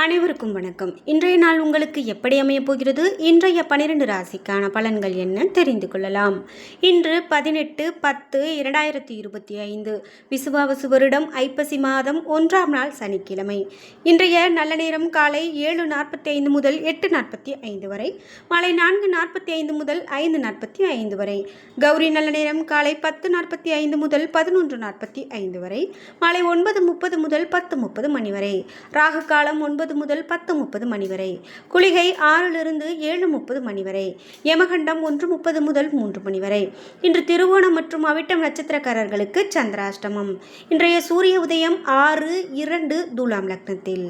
அனைவருக்கும் வணக்கம். இன்றைய நாள் உங்களுக்கு எப்படி அமையப் போகிறது? இன்றைய 12 ராசிக்கான பலன்கள் என்ன தெரிந்து கொள்ளலாம். இன்று 18/10/2025 விசுவாவசு வருடம் ஐப்பசி மாதம் 1ஆம் நாள் சனிக்கிழமை. இன்றைய நல்ல நேரம் காலை 7:45 முதல் 8:45 வரை, மாலை 4:45 முதல் 5:45 வரை. கௌரி நல்ல நேரம் காலை 10:45 முதல் 11:45 வரை, மாலை 9:30 முதல் 10:30 மணி வரை. ராகு காலம் 9 முதல் 10:30 மணி வரை. குளிகை 6 7:30 மணி வரை. யமகண்டம் 1:30 முதல் 3 மணி வரை. இன்று திருவோணம் மற்றும் அவிட்டம் நட்சத்திரக்காரர்களுக்கு சந்திராஷ்டமம். இன்றைய சூரிய உதயம் 6:02 துலாம் லக்னத்தில்.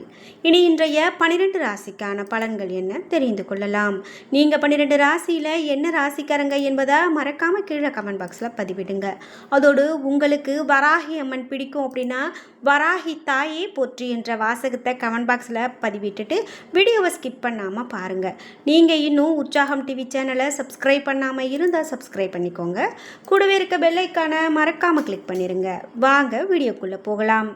இனி இன்றைய 12 ராசிக்கான பலன்கள் என்ன தெரிந்து கொள்ளலாம். நீங்க 12 ராசியில என்ன ராசிக்காரங்க என்பதை மறக்காம கீழே கமெண்ட் பாக்ஸ்ல பதிவிடுங்க. அதோடு உங்களுக்கு வராகி அம்மன் பிடிக்கும் அப்படின்னா வராகி தாயே போற்றி என்ற வாசகத்தை கமெண்ட் பாக்ஸில் பதிவிட்டுட்டு வீடியோவை ஸ்கிப் பண்ணாமல் பாருங்கள். நீங்கள் இன்னும் உற்சாகம் டிவி சேனலை சப்ஸ்கிரைப் பண்ணாமல் இருந்தால் சப்ஸ்கிரைப் பண்ணிக்கோங்க. கூடவே இருக்க பெல் ஐக்கானை மறக்காமல் கிளிக் பண்ணிடுங்க. வாங்க வீடியோக்குள்ளே போகலாம்.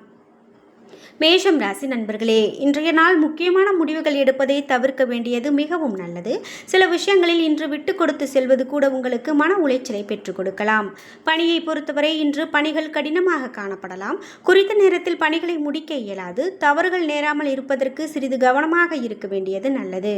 மேஷம் ராசி நண்பர்களே, இன்றைய நாள் முக்கியமான முடிவுகள் எடுப்பதை தவிர்க்க வேண்டியது மிகவும் நல்லது. சில விஷயங்களில் இன்று விட்டு கொடுத்து செல்வது கூட உங்களுக்கு மன உளைச்சலை பெற்றுக் கொடுக்கலாம். பணியை பொறுத்தவரை இன்று பணிகள் கடினமாக காணப்படலாம். குறித்த நேரத்தில் பணிகளை முடிக்க இயலாது. தவறுகள் நேராமல் இருப்பதற்கு சிறிது கவனமாக இருக்க வேண்டியது நல்லது.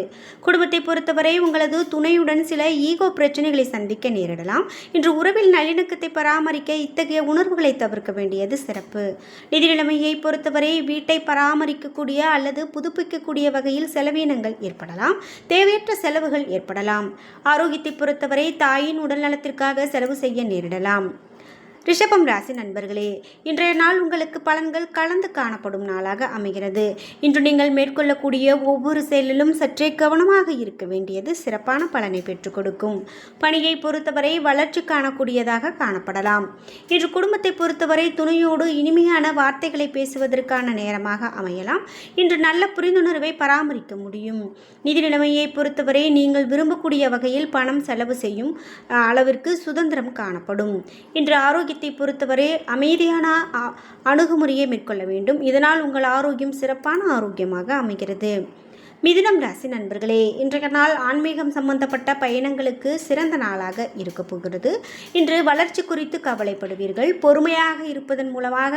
குடும்பத்தை பொறுத்தவரை உங்களது துணையுடன் சில ஈகோ பிரச்சனைகளை சந்திக்க நேரிடலாம். இன்று உறவில் நல்லிணக்கத்தை பராமரிக்க இத்தகைய உணர்வுகளை தவிர்க்க வேண்டியது சிறப்பு. நிதி நிலைமையை பொறுத்தவரை வீட்டை பராமரிக்கக்கூடிய அல்லது புதுப்பிக்கக்கூடிய வகையில் செலவினங்கள் ஏற்படலாம். தேவையற்ற செலவுகள் ஏற்படலாம். ஆரோக்கியத்தை பொறுத்தவரை தாயின் உடல் நலத்திற்காக செலவு செய்ய நேரிடலாம். ரிஷபம் ராசி நண்பர்களே, இன்றைய நாள் உங்களுக்கு பலன்கள் கலந்து காணப்படும் நாளாக அமைகிறது. இன்று நீங்கள் மேற்கொள்ளக்கூடிய ஒவ்வொரு செயலிலும் சற்றே கவனமாக இருக்க வேண்டியது சிறப்பான பலனை பெற்றுக் கொடுக்கும். பணியை பொறுத்தவரை வளர்ச்சி காணக்கூடியதாக காணப்படலாம். இன்று குடும்பத்தை பொறுத்தவரை துணையோடு இனிமையான வார்த்தைகளை பேசுவதற்கான நேரமாக அமையலாம். இன்று நல்ல புரிந்துணர்வை பராமரிக்க முடியும். நிதி நிலைமையை பொறுத்தவரை நீங்கள் விரும்பக்கூடிய வகையில் பணம் செலவு செய்யும் அளவிற்கு சுதந்திரம் காணப்படும். இன்று ஆரோக்கியத்தை பொறுத்தவரை அமைதியான அணுகுமுறையை மேற்கொள்ள வேண்டும். இதனால் உங்கள் ஆரோக்கியம் சிறப்பான ஆரோக்கியமாக அமைகிறது. மிதுனம் ராசி நண்பர்களே, இன்றைய நாள் ஆன்மீகம் சம்பந்தப்பட்ட பயணங்களுக்கு சிறந்த நாளாக இருக்க போகிறது. இன்று வளர்ச்சி குறித்து கவலைப்படுவீர்கள். பொறுமையாக இருப்பதன் மூலமாக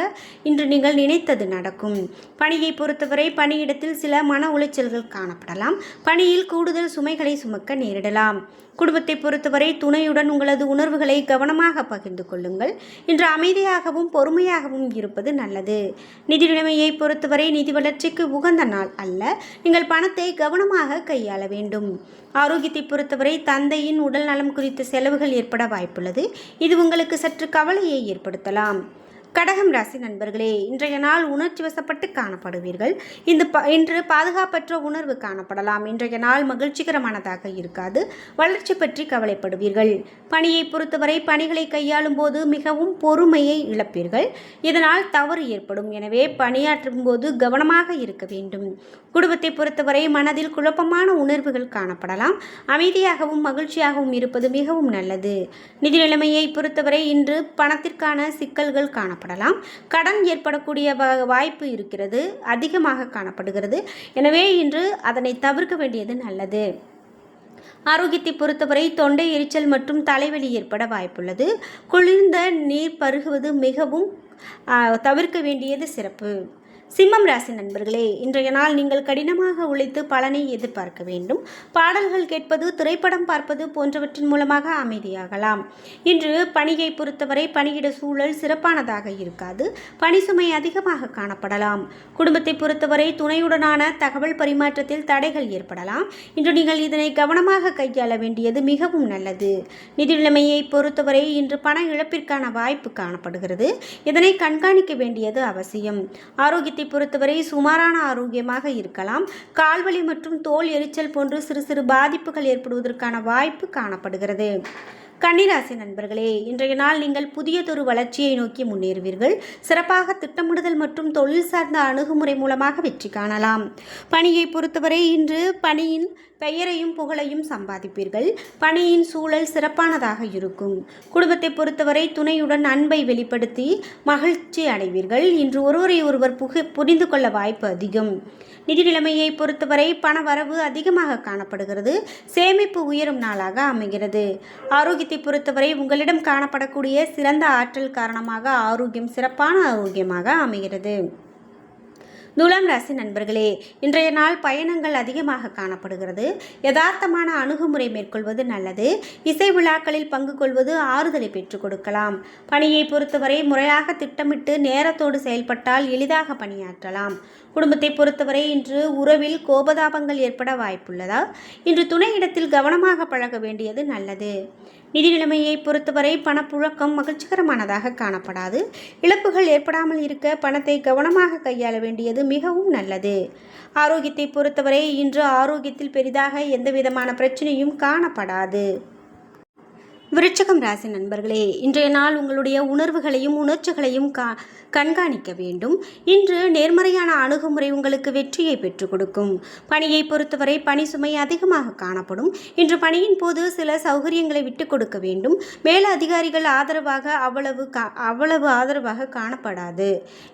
இன்று நீங்கள் நினைத்தது நடக்கும். பணியை பொறுத்தவரை பணியிடத்தில் சில மன உளைச்சல்கள் காணப்படலாம். பணியில் கூடுதல் சுமைகளை சுமக்க நேரிடலாம். குடும்பத்தை பொறுத்தவரை துணையுடன் உங்களது உணர்வுகளை கவனமாக பகிர்ந்து கொள்ளுங்கள். இன்று அமைதியாகவும் பொறுமையாகவும் இருப்பது நல்லது. நிதி நிலைமையை பொறுத்தவரை நிதி வளர்ச்சிக்கு உகந்த நாள் அல்ல. நீங்கள் பணத்தை கவனமாக கையாள வேண்டும். ஆரோக்கியத்தை பொறுத்தவரை தந்தையின் உடல் நலம் குறித்த செலவுகள் ஏற்பட வாய்ப்புள்ளது. இது உங்களுக்கு சற்று கவலையை ஏற்படுத்தலாம். கடகம் ராசி நண்பர்களே, இன்றைய நாள் உணர்ச்சி வசப்பட்டு காணப்படுவீர்கள். இன்று பாதுகாப்பற்ற உணர்வு காணப்படலாம். இன்றைய நாள் மகிழ்ச்சிகரமானதாக இருக்காது. வளர்ச்சி பற்றி கவலைப்படுவீர்கள். பணியை பொறுத்தவரை பணிகளை கையாளும் போது மிகவும் பொறுமையை இழப்பீர்கள். இதனால் தவறு ஏற்படும். எனவே பணியாற்றும் போது கவனமாக இருக்க வேண்டும். குடும்பத்தை பொறுத்தவரை மனதில் குழப்பமான உணர்வுகள் காணப்படலாம். அமைதியாகவும் மகிழ்ச்சியாகவும் இருப்பது மிகவும் நல்லது. நிதி நிலைமையை பொறுத்தவரை இன்று பணத்திற்கான சிக்கல்கள் காணப்படலாம். கடன் ஏற்படக்கூடிய வாய்ப்பு இருக்கிறது, அதிகமாக காணப்படுகிறது. எனவே இன்று அதனை தவிர்க்க வேண்டியது நல்லது. ஆரோக்கியத்தை பொறுத்தவரை தொண்டை எரிச்சல் மற்றும் தலைவலி ஏற்பட வாய்ப்புள்ளது. குளிர்ந்த நீர் பருகுவது மிகவும் தவிர்க்க வேண்டியது சிறப்பு. சிம்மம் ராசி நண்பர்களே, இன்றைய நாள் நீங்கள் கடினமாக உழைத்து பலனை எதிர்பார்க்க வேண்டும். பாடல்கள் கேட்பது, திரைப்படம் பார்ப்பது போன்றவற்றின் மூலமாக அமைதியாகலாம். இன்று பணியை பொறுத்தவரை பணியிட சூழல் சிறப்பானதாக இருக்காது. பணி சுமை அதிகமாக காணப்படலாம். குடும்பத்தை பொறுத்தவரை துணையுடனான தகவல் பரிமாற்றத்தில் தடைகள் ஏற்படலாம். இன்று நீங்கள் இதனை கவனமாக கையாள வேண்டியது மிகவும் நல்லது. நிதி நிலைமையை பொறுத்தவரை இன்று பண இழப்பிற்கான வாய்ப்பு காணப்படுகிறது. இதனை கண்காணிக்க வேண்டியது அவசியம். ஆரோக்கியத்தை பொறுத்தவரை சுமாரான ஆரோக்கியமாக இருக்கலாம். கால்வலி மற்றும் தோல் எரிச்சல் போன்று சிறு சிறு பாதிப்புகள் ஏற்படுவதற்கான வாய்ப்பு காணப்படுகிறது. கன்னிராசி நண்பர்களே, இன்றைய நாள் நீங்கள் புதியதொரு வளர்ச்சியை நோக்கி முன்னேறுவீர்கள். சிறப்பாக திட்டமிடுதல் மற்றும் தொழில் சார்ந்த அணுகுமுறை மூலமாக வெற்றி காணலாம். பணியை பொறுத்தவரை இன்று பணியின் பெயரையும் புகழையும் சம்பாதிப்பீர்கள். பணியின் சூழல் சிறப்பானதாக இருக்கும். குடும்பத்தை பொறுத்தவரை துணையுடன் அன்பை வெளிப்படுத்தி மகிழ்ச்சி அடைவீர்கள். இன்று ஒருவரை ஒருவர் புரிந்து கொள்ள வாய்ப்பு அதிகம். நிதி நிலைமையை பொறுத்தவரை பண வரவு அதிகமாக காணப்படுகிறது. சேமிப்பு உயரும் நாளாக அமைகிறது. ஆரோக்கியத்தை பொறுத்தவரை உங்களிடம் காணப்படக்கூடிய சிறந்த ஆற்றல் காரணமாக ஆரோக்கியம் சிறப்பான ஆரோக்கியமாக அமைகிறது. துலாம் ராசி நண்பர்களே, இன்றைய நாள் பயணங்கள் அதிகமாக காணப்படுகிறது. யதார்த்தமான அணுகுமுறை மேற்கொள்வது நல்லது. இசை விழாக்களில் பங்கு கொள்வது ஆறுதலை பெற்றுக் கொடுக்கலாம். பணியை பொறுத்தவரை முறையாக திட்டமிட்டு நேரத்தோடு செயல்பட்டால் எளிதாக பணியாற்றலாம். குடும்பத்தை பொறுத்தவரை இன்று உறவில் கோபதாபங்கள் ஏற்பட வாய்ப்புள்ளதா? இன்று துணையிடத்தில் கவனமாக பழக வேண்டியது நல்லது. நிதி நிலைமையை பொறுத்தவரை பணப்புழக்கம் மகிழ்ச்சிகரமானதாக காணப்படாது. இழப்புகள் ஏற்படாமல் இருக்க பணத்தை கவனமாக கையாள வேண்டியது மிகவும் நல்லது. ஆரோக்கியத்தை பொறுத்தவரை இன்று ஆரோக்கியத்தில் பெரிதாக எந்தவிதமான பிரச்சனையும் காணப்படாது. விருச்சிகம் ராசி நண்பர்களே, இன்றைய நாள் உங்களுடைய உணர்வுகளையும் உணர்ச்சிகளையும் கண்காணிக்க வேண்டும். இன்று நேர்மறையான அணுகுமுறை உங்களுக்கு வெற்றியை பெற்றுக் கொடுக்கும். பணியை பொறுத்தவரை பணி சுமை அதிகமாக காணப்படும். இன்று பணியின் போது சில சௌகரியங்களை விட்டுக் கொடுக்க வேண்டும். மேல அதிகாரிகள் ஆதரவாக அவ்வளவு ஆதரவாக காணப்படாது.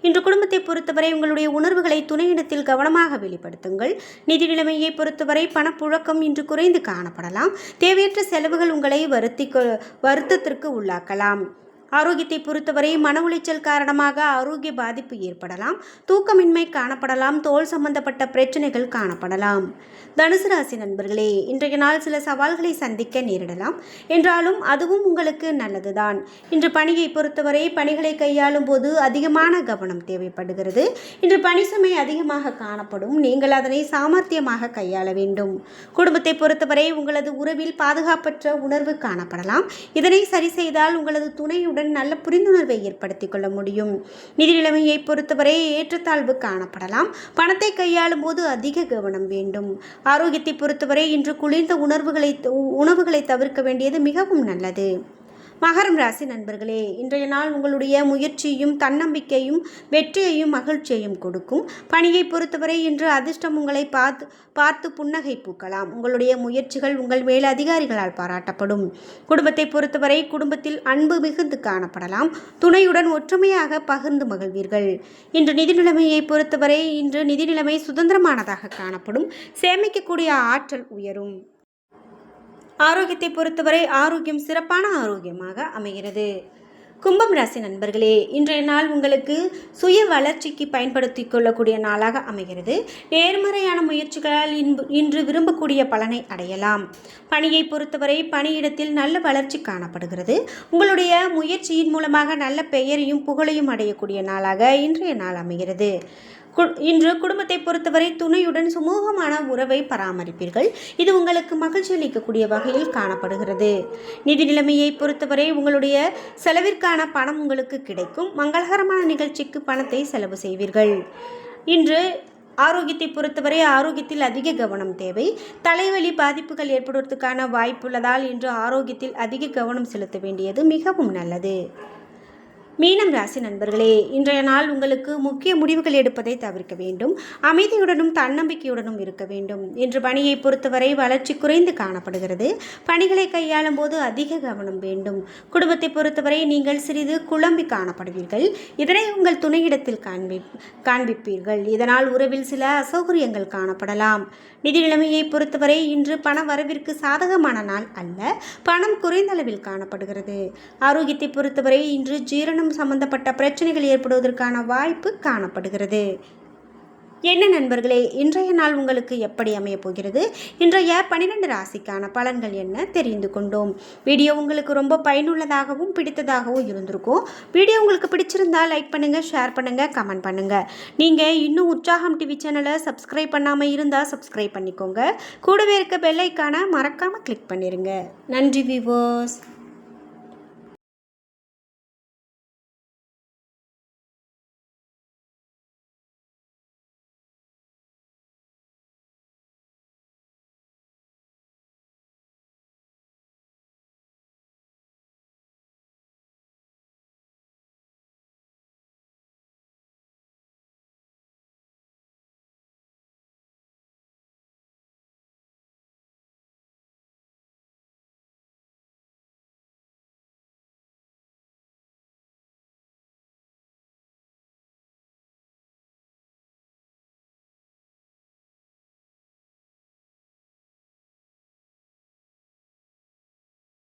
இன்று குடும்பத்தை பொறுத்தவரை உங்களுடைய உணர்வுகளை துணையிடத்தில் கவனமாக வெளிப்படுத்துங்கள். நிதி நிலைமையை பொறுத்தவரை பணப்புழக்கம் இன்று குறைந்து காணப்படலாம். தேவையற்ற செலவுகள் உங்களை வருத்தத்திற்கு உள்ளாக்கலாம். ஆரோக்கியத்தை பொறுத்தவரை மன உளைச்சல் காரணமாக ஆரோக்கிய பாதிப்பு ஏற்படலாம். தூக்கமின்மை காணப்படலாம். தோல் சம்பந்தப்பட்ட பிரச்சனைகள் காணப்படலாம். தனுசு ராசி நண்பர்களே, இன்றைய நாள் சில சவால்களை சந்திக்க நேரிடலாம். என்றாலும் அதுவும் உங்களுக்கு நல்லதுதான். இன்று பணியை பொறுத்தவரை பணிகளை கையாளும் போது அதிகமான கவனம் தேவைப்படுகிறது. இன்று பணி சுமை அதிகமாக காணப்படும். நீங்கள் அதனை சாமர்த்தியமாக கையாள வேண்டும். குடும்பத்தை பொறுத்தவரை உங்களது உறவில் பாதுகாப்பற்ற உணர்வு காணப்படலாம். இதனை சரி செய்தால் உங்களது துணையுடன் நல்ல புரிந்துணர்வை ஏற்படுத்திக் கொள்ள முடியும். நிதி நிலைமையை பொறுத்தவரை ஏற்றத்தாழ்வு காணப்படலாம். பணத்தை கையாளும் போது அதிக கவனம் வேண்டும். ஆரோக்கியத்தை பொறுத்தவரை இன்று குளிர்ந்த உணவுகளை தவிர்க்க வேண்டியது மிகவும் நல்லது. மகரம் ராசி நண்பர்களே, இன்றைய நாள் உங்களுடைய முயற்சியும் தன்னம்பிக்கையும் வெற்றியையும் மகிழ்ச்சியையும் கொடுக்கும். பணியை பொறுத்தவரை இன்று அதிர்ஷ்டம் உங்களை பார்த்து புன்னகை பூக்கலாம். உங்களுடைய முயற்சிகள் உங்கள் மேல் அதிகாரிகளால் பாராட்டப்படும். குடும்பத்தை பொறுத்தவரை குடும்பத்தில் அன்பு மிகுந்து காணப்படலாம். துணையுடன் ஒற்றுமையாக பகிர்ந்து மகிழ்வீர்கள். இன்று நிதி நிலைமையை பொறுத்தவரை இன்று நிதி நிலைமை சுதந்திரமானதாக காணப்படும். சேமிக்கக்கூடிய ஆற்றல் உயரும். ஆரோக்கியத்தை பொறுத்தவரை ஆரோக்கியம் சிறப்பான ஆரோக்கியமாக அமைகிறது. கும்பம் ராசி நண்பர்களே, இன்றைய நாள் உங்களுக்கு சுய வளர்ச்சிக்கு பயன்படுத்தி கொள்ளக்கூடிய நாளாக அமைகிறது. நேர்மறையான முயற்சிகளால் இன்று விரும்பக்கூடிய பலனை அடையலாம். பணியை பொறுத்தவரை பணியிடத்தில் நல்ல வளர்ச்சி காணப்படுகிறது. உங்களுடைய முயற்சியின் மூலமாக நல்ல பெயரையும் புகழையும் அடையக்கூடிய நாளாக இன்றைய நாள் அமைகிறது. இன்று குடும்பத்தை பொறுத்தவரை துணையுடன் சுமூகமான உறவை பராமரிப்பீர்கள். இது உங்களுக்கு மகிழ்ச்சி அளிக்கக்கூடிய வகையில் காணப்படுகிறது. நிதி நிலைமையை பொறுத்தவரை உங்களுடைய செலவிற்கான பணம் உங்களுக்கு கிடைக்கும். மங்களகரமான நிகழ்ச்சிக்கு பணத்தை செலவு செய்வீர்கள். இன்று ஆரோக்கியத்தை பொறுத்தவரை ஆரோக்கியத்தில் அதிக கவனம் தேவை. தலைவலி பாதிப்புகள் ஏற்படுவதற்கான வாய்ப்புள்ளதால் இன்று ஆரோக்கியத்தில் அதிக கவனம் செலுத்த வேண்டியது மிகவும் நல்லது. மீனம் ராசி நண்பர்களே, இன்றைய நாள் உங்களுக்கு முக்கிய முடிவுகள் எடுப்பதை தவிர்க்க வேண்டும். அமைதியுடனும் தன்னம்பிக்கையுடனும் இருக்க வேண்டும். இன்று பணியை பொறுத்தவரை வளர்ச்சி குறைந்து காணப்படுகிறது. பணிகளை கையாளும் போது அதிக கவனம் வேண்டும். குடும்பத்தை பொறுத்தவரை நீங்கள் சிறிது குழம்பி காணப்படுவீர்கள். இதனை உங்கள் துணையிடத்தில் காண்பிப்பீர்கள். இதனால் உறவில் சில அசௌகரியங்கள் காணப்படலாம். நிதி நிலைமையை பொறுத்தவரை இன்று பண வரவிற்கு சாதகமான நாள் அல்ல. பணம் குறைந்த அளவில் காணப்படுகிறது. ஆரோக்கியத்தை பொறுத்தவரை இன்று ஜீரணம் சம்பந்தப்பட்ட பிரச்சனைகள் ஏற்படுவதற்கான வாய்ப்பு காணப்படுகிறது. என்ன நண்பர்களே, இன்றைய நாள் உங்களுக்கு எப்படி அமையப் போகிறது? இன்றைய 12 ராசிக்கான பலன்கள் என்ன தெரிந்து கொண்டோம். வீடியோ உங்களுக்கு ரொம்ப பயனுள்ளதாகவும் பிடித்ததாகவும் இருந்திருக்கும். வீடியோ உங்களுக்கு பிடிச்சிருந்தால் லைக் பண்ணுங்கள், ஷேர் பண்ணுங்கள், கமெண்ட் பண்ணுங்கள். நீங்கள் இன்னும் உற்சாகம் டிவி சேனலை சப்ஸ்கிரைப் பண்ணாமல் இருந்தால் சப்ஸ்கிரைப் பண்ணிக்கோங்க. கூடவே இருக்க பெல் ஐக்கானை மறக்காமல் கிளிக் பண்ணிடுங்க. நன்றி வியூவர்ஸ்.